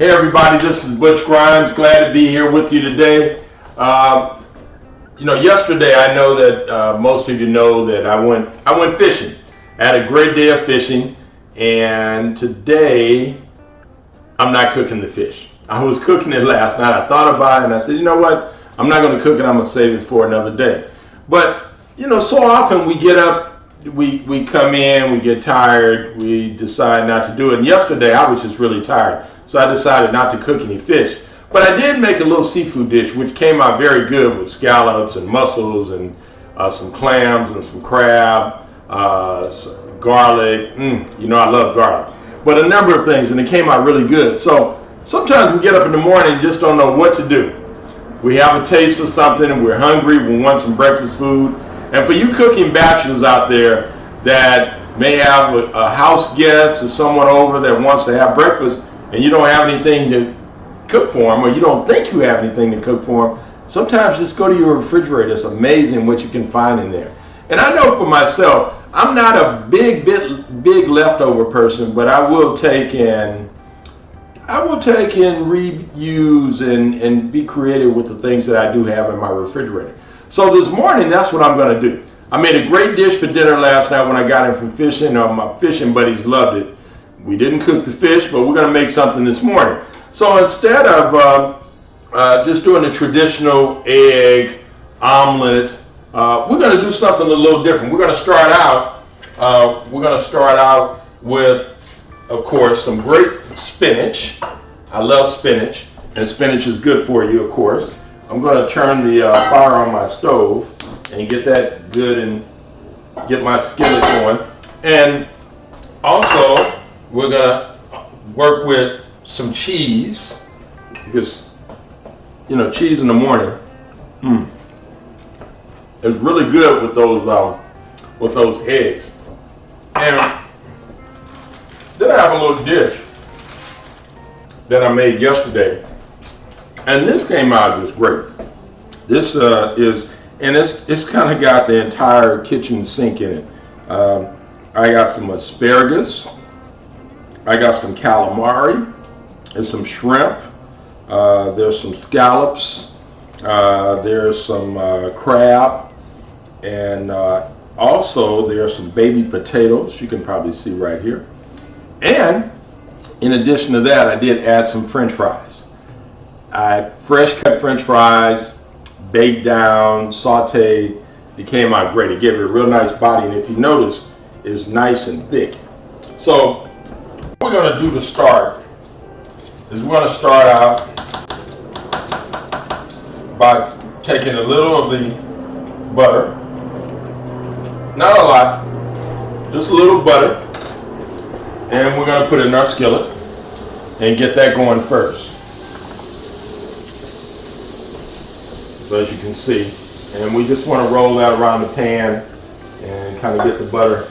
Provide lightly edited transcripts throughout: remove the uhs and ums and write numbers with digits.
Hey everybody, this is Butch Grimes. Glad to be here with you today. Yesterday I know that most of you know that I went fishing. I had a great day of fishing, and today I'm not cooking the fish. I was cooking it last night. I thought about it and I said, you know what? I'm not going to cook it. I'm going to save it for another day. But so often we get up, we come in, we get tired, we decide not to do it. And yesterday I was just really tired, so I decided not to cook any fish. But I did make a little seafood dish, which came out very good with scallops and mussels and some clams and some crab, some garlic. I love garlic. But a number of things, and it came out really good. So sometimes we get up in the morning and just don't know what to do. We have a taste of something and we're hungry, we want some breakfast food. And for you cooking bachelors out there that may have a house guest or someone over that wants to have breakfast and you don't have anything to cook for them, or you don't think you have anything to cook for them, sometimes just go to your refrigerator. It's amazing what you can find in there. And I know for myself, I'm not a big leftover person, but I will take and reuse and be creative with the things that I do have in my refrigerator. So this morning, that's what I'm going to do. I made a great dish for dinner last night when I got in from fishing. My fishing buddies loved it. We didn't cook the fish, but we're going to make something this morning. So instead of just doing a traditional egg omelet, we're going to do something a little different. We're going to start out with, of course, some great spinach. I love spinach, and spinach is good for you, of course. I'm going to turn the fire on my stove and get that good and get my skillet going. And also, we're going to work with some cheese, because cheese in the morning is really good with those eggs. And then I have a little dish that I made yesterday, and this came out just great. This it's kind of got the entire kitchen sink in it. I got some asparagus, I got some calamari, and some shrimp. There's some scallops. There's some crab, and also there's some baby potatoes. You can probably see right here. And in addition to that, I did add some French fries. I fresh cut French fries, baked down, sauteed. It came out great. It gave it a real nice body, and if you notice, it's nice and thick. So what we're going to do to start is we're going to start out by taking a little of the butter, not a lot, just a little butter, and we're going to put it in our skillet and get that going first. So as you can see, and we just want to roll that around the pan and kind of get the butter.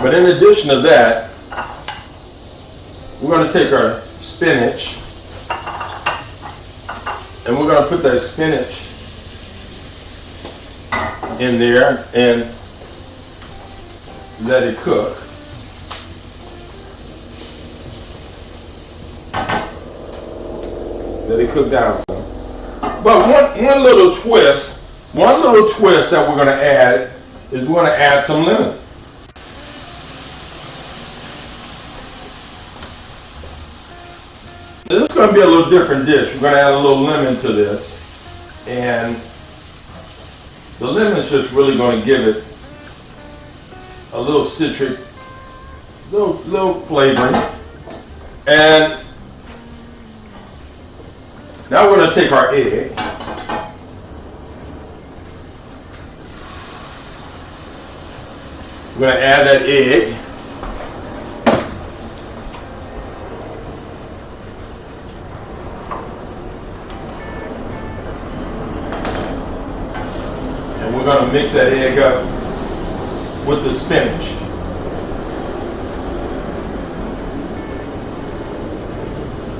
But in addition to that, we're going to take our spinach and we're going to put that spinach in there and let it cook. Let it cook down some. But one little twist that we're going to add is we're going to add some lemon. This is going to be a little different dish. We're going to add a little lemon to this, and the lemon's just really going to give it a little citric, little flavoring. And now we're going to take our egg. We're going to add that egg. And we're going to mix that egg up with the spinach.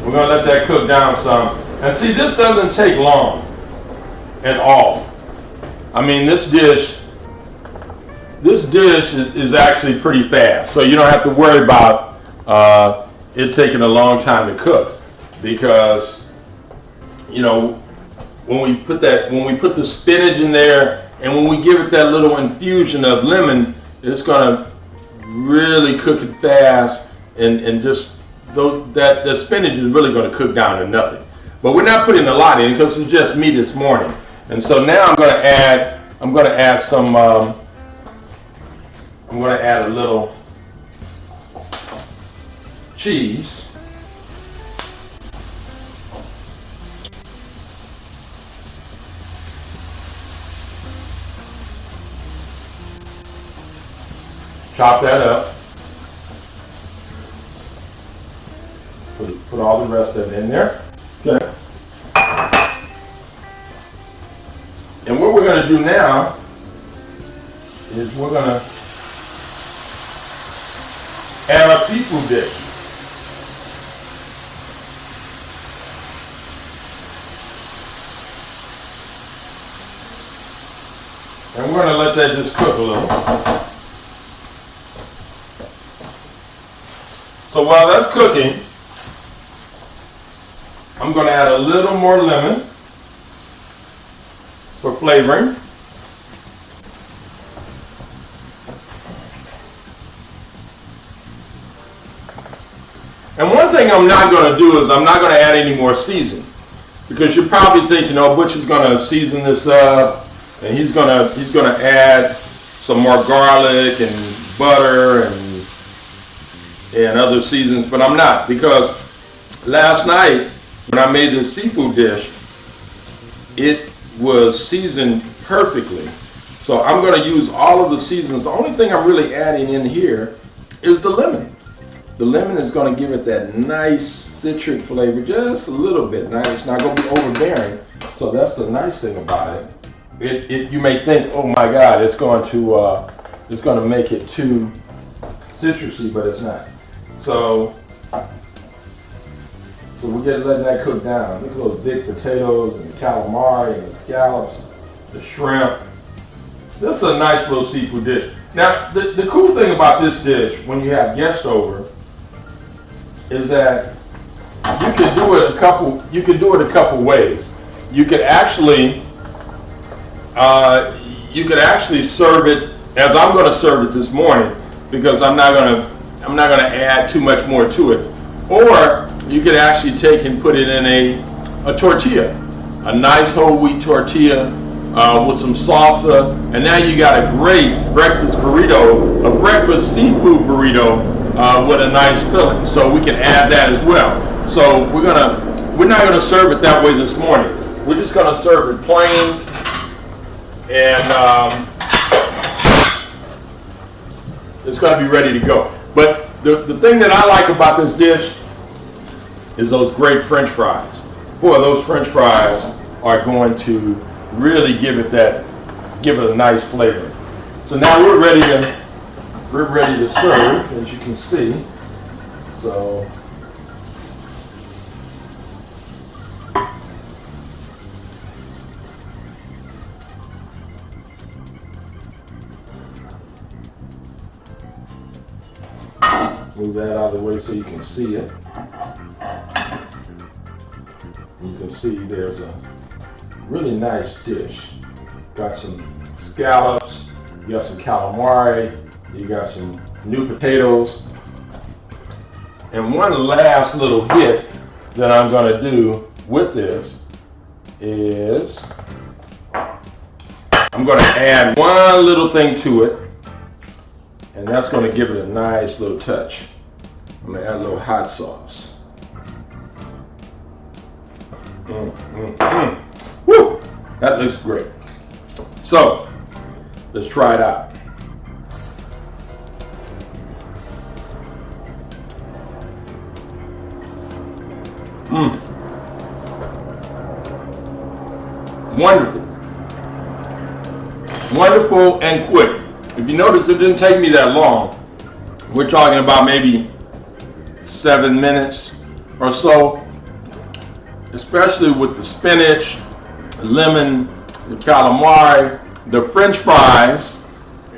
We're going to let that cook down some. And see, this doesn't take long at all. I mean, this dish is actually pretty fast. So you don't have to worry about it taking a long time to cook, because you know, when we put the spinach in there, and when we give it that little infusion of lemon, it's gonna really cook it fast, and just that the spinach is really gonna cook down to nothing. But we're not putting a lot in because it's just me this morning. And so now I'm gonna add some I'm gonna add a little cheese. Chop that up. Put all the rest of it in there. Okay. And what we're going to do now is we're going to add our seafood dish. And we're going to let that just cook a little. So while that's cooking, I'm going to add a little more lemon for flavoring. And one thing I'm not going to do is I'm not going to add any more seasoning, because you're probably thinking, oh, Butch is going to season this up, and he's going to add some more garlic and butter and other seasons, but I'm not, because last night when I made this seafood dish, it was seasoned perfectly. So I'm going to use all of the seasons. The only thing I'm really adding in here is the lemon. The lemon is going to give it that nice citric flavor, just a little bit. Now it's not going to be overbearing, so that's the nice thing about it. You may think, oh my God, it's going to make it too citrusy, but it's not. So we're just letting that cook down. Look at those big potatoes and the calamari and the scallops, the shrimp. This is a nice little seafood dish. Now, the cool thing about this dish, when you have guests over, is that you can do it a couple ways. You could actually serve it as I'm going to serve it this morning, because I'm not going to add too much more to it. Or you could actually take and put it in a tortilla, a nice whole wheat tortilla with some salsa, and now you got a great breakfast burrito, a breakfast seafood burrito with a nice filling. So we can add that as well. So we're not gonna serve it that way this morning. We're just gonna serve it plain, and it's gonna be ready to go. But the thing that I like about this dish is those great French fries. Boy, those French fries are going to really give it a nice flavor. So now we're ready to serve, as you can see. So move that out of the way so you can see it. You can see there's a really nice dish. Got some scallops, you got some calamari, you got some new potatoes. And one last little hit that I'm going to do with this is I'm going to add one little thing to it, and that's going to give it a nice little touch. I'm going to add a little hot sauce. Woo! That looks great. So, let's try it out. Wonderful. Wonderful and quick. If you notice, it didn't take me that long. We're talking about maybe 7 minutes or so, especially with the spinach, lemon, the calamari, the French fries,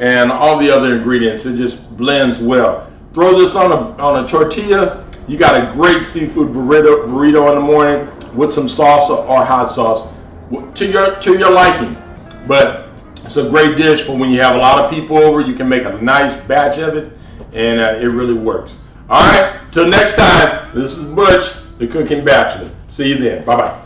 and all the other ingredients. It just blends well. Throw this on a tortilla, you got a great seafood burrito in the morning with some salsa or hot sauce to your liking. But it's a great dish for when you have a lot of people over. You can make a nice batch of it, and it really works. All right, till next time, this is Butch, the Cooking Bachelor. See you then. Bye-bye.